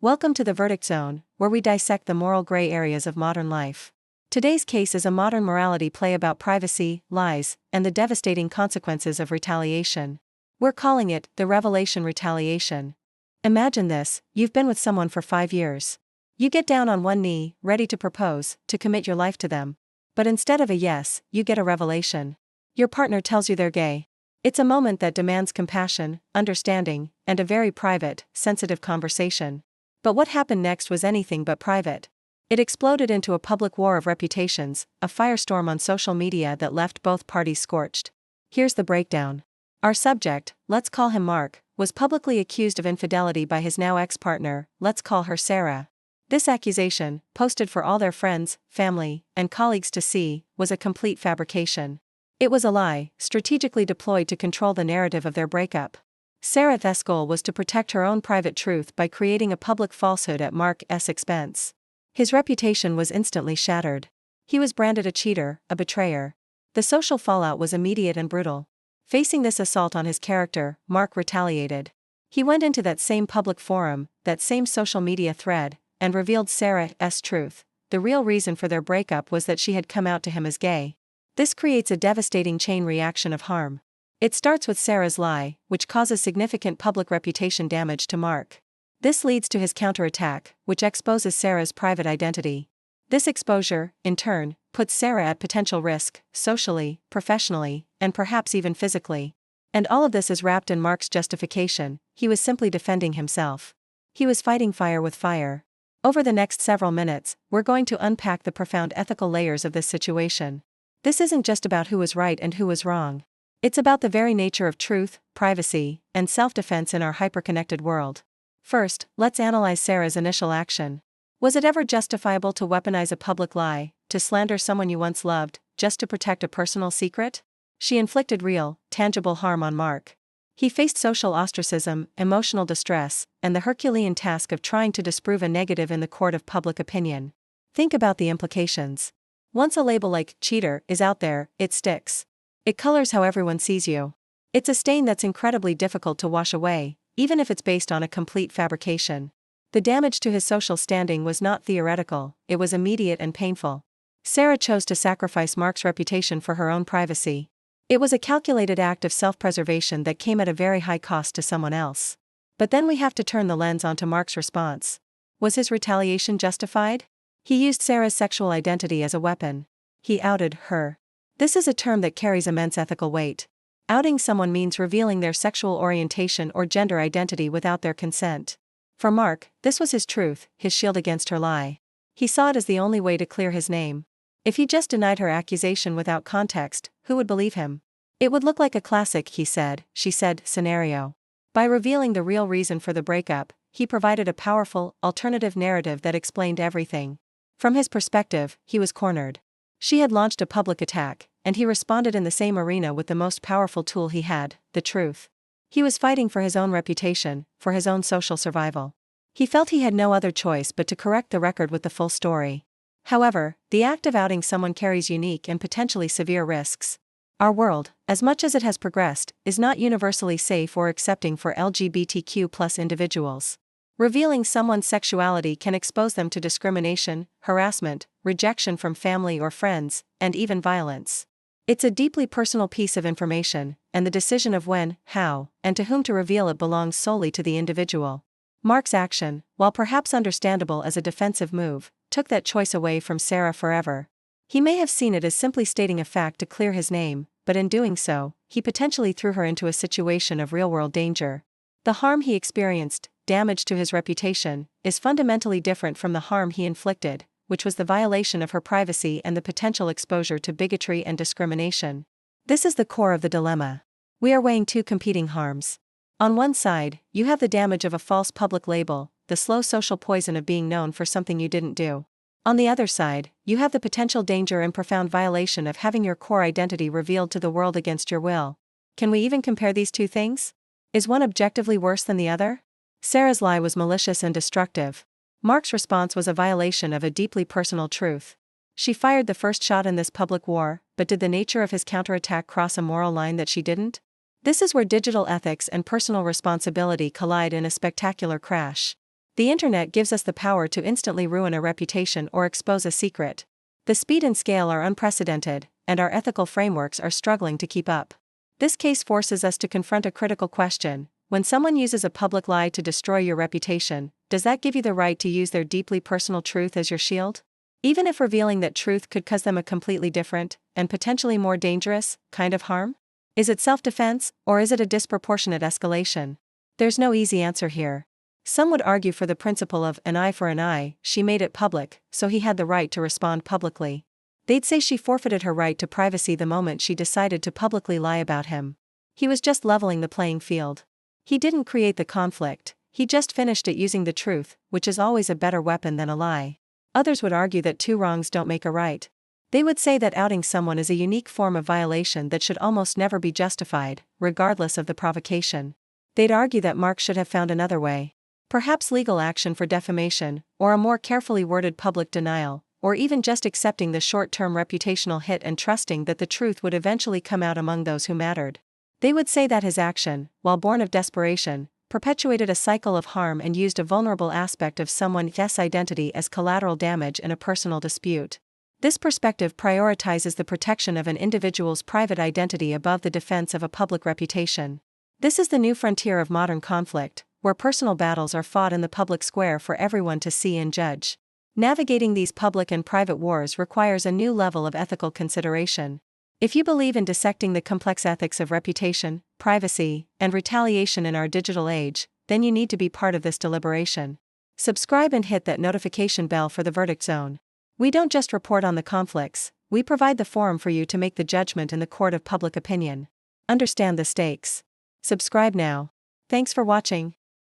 Welcome to the Verdict Zone, where we dissect the moral gray areas of modern life. Today's case is a modern morality play about privacy, lies, and the devastating consequences of retaliation. We're calling it the Revelation Retaliation. Imagine this: you've been with someone for 5 years. You get down on one knee, ready to propose, to commit your life to them. But instead of a yes, you get a revelation. Your partner tells you they're gay. It's a moment that demands compassion, understanding, and a very private, sensitive conversation. But what happened next was anything but private. It exploded into a public war of reputations, a firestorm on social media that left both parties scorched. Here's the breakdown. Our subject, let's call him Mark, was publicly accused of infidelity by his now ex-partner, let's call her Sarah. This accusation, posted for all their friends, family, and colleagues to see, was a complete fabrication. It was a lie, strategically deployed to control the narrative of their breakup. Sarah's goal was to protect her own private truth by creating a public falsehood at Mark's expense. His reputation was instantly shattered. He was branded a cheater, a betrayer. The social fallout was immediate and brutal. Facing this assault on his character, Mark retaliated. He went into that same public forum, that same social media thread, and revealed Sarah's truth. The real reason for their breakup was that she had come out to him as gay. This creates a devastating chain reaction of harm. It starts with Sarah's lie, which causes significant public reputation damage to Mark. This leads to his counterattack, which exposes Sarah's private identity. This exposure, in turn, puts Sarah at potential risk, socially, professionally, and perhaps even physically. And all of this is wrapped in Mark's justification: he was simply defending himself. He was fighting fire with fire. Over the next several minutes, we're going to unpack the profound ethical layers of this situation. This isn't just about who was right and who was wrong. It's about the very nature of truth, privacy, and self-defense in our hyper-connected world. First, let's analyze Sarah's initial action. Was it ever justifiable to weaponize a public lie, to slander someone you once loved, just to protect a personal secret? She inflicted real, tangible harm on Mark. He faced social ostracism, emotional distress, and the Herculean task of trying to disprove a negative in the court of public opinion. Think about the implications. Once a label like cheater is out there, it sticks. It colors how everyone sees you. It's a stain that's incredibly difficult to wash away, even if it's based on a complete fabrication. The damage to his social standing was not theoretical, it was immediate and painful. Sarah chose to sacrifice Mark's reputation for her own privacy. It was a calculated act of self-preservation that came at a very high cost to someone else. But then we have to turn the lens onto Mark's response. Was his retaliation justified? He used Sarah's sexual identity as a weapon. He outed her. This is a term that carries immense ethical weight. Outing someone means revealing their sexual orientation or gender identity without their consent. For Mark, this was his truth, his shield against her lie. He saw it as the only way to clear his name. If he just denied her accusation without context, who would believe him? It would look like a classic he said, she said scenario. By revealing the real reason for the breakup, he provided a powerful, alternative narrative that explained everything. From his perspective, he was cornered. She had launched a public attack, and he responded in the same arena with the most powerful tool he had, the truth. He was fighting for his own reputation, for his own social survival. He felt he had no other choice but to correct the record with the full story. However, the act of outing someone carries unique and potentially severe risks. Our world, as much as it has progressed, is not universally safe or accepting for LGBTQ+ individuals. Revealing someone's sexuality can expose them to discrimination, harassment, rejection from family or friends, and even violence. It's a deeply personal piece of information, and the decision of when, how, and to whom to reveal it belongs solely to the individual. Mark's action, while perhaps understandable as a defensive move, took that choice away from Sarah forever. He may have seen it as simply stating a fact to clear his name, but in doing so, he potentially threw her into a situation of real-world danger. The harm he experienced, damage to his reputation, is fundamentally different from the harm he inflicted, which was the violation of her privacy and the potential exposure to bigotry and discrimination. This is the core of the dilemma. We are weighing two competing harms. On one side, you have the damage of a false public label, the slow social poison of being known for something you didn't do. On the other side, you have the potential danger and profound violation of having your core identity revealed to the world against your will. Can we even compare these two things? Is one objectively worse than the other? Sarah's lie was malicious and destructive. Mark's response was a violation of a deeply personal truth. She fired the first shot in this public war, but did the nature of his counterattack cross a moral line that she didn't? This is where digital ethics and personal responsibility collide in a spectacular crash. The internet gives us the power to instantly ruin a reputation or expose a secret. The speed and scale are unprecedented, and our ethical frameworks are struggling to keep up. This case forces us to confront a critical question: when someone uses a public lie to destroy your reputation, does that give you the right to use their deeply personal truth as your shield? Even if revealing that truth could cause them a completely different, and potentially more dangerous, kind of harm? Is it self-defense, or is it a disproportionate escalation? There's no easy answer here. Some would argue for the principle of an eye for an eye. She made it public, so he had the right to respond publicly. They'd say she forfeited her right to privacy the moment she decided to publicly lie about him. He was just leveling the playing field. He didn't create the conflict, he just finished it using the truth, which is always a better weapon than a lie. Others would argue that two wrongs don't make a right. They would say that outing someone is a unique form of violation that should almost never be justified, regardless of the provocation. They'd argue that Mark should have found another way. Perhaps legal action for defamation, or a more carefully worded public denial, or even just accepting the short-term reputational hit and trusting that the truth would eventually come out among those who mattered. They would say that his action, while born of desperation, perpetuated a cycle of harm and used a vulnerable aspect of someone's identity as collateral damage in a personal dispute. This perspective prioritizes the protection of an individual's private identity above the defense of a public reputation. This is the new frontier of modern conflict, where personal battles are fought in the public square for everyone to see and judge. Navigating these public and private wars requires a new level of ethical consideration. If you believe in dissecting the complex ethics of reputation, privacy, and retaliation in our digital age, then you need to be part of this deliberation. Subscribe and hit that notification bell for the verdict zone. We don't just report on the conflicts, we provide the forum for you to make the judgment in the court of public opinion. Understand the stakes. Subscribe now. Thanks for watching.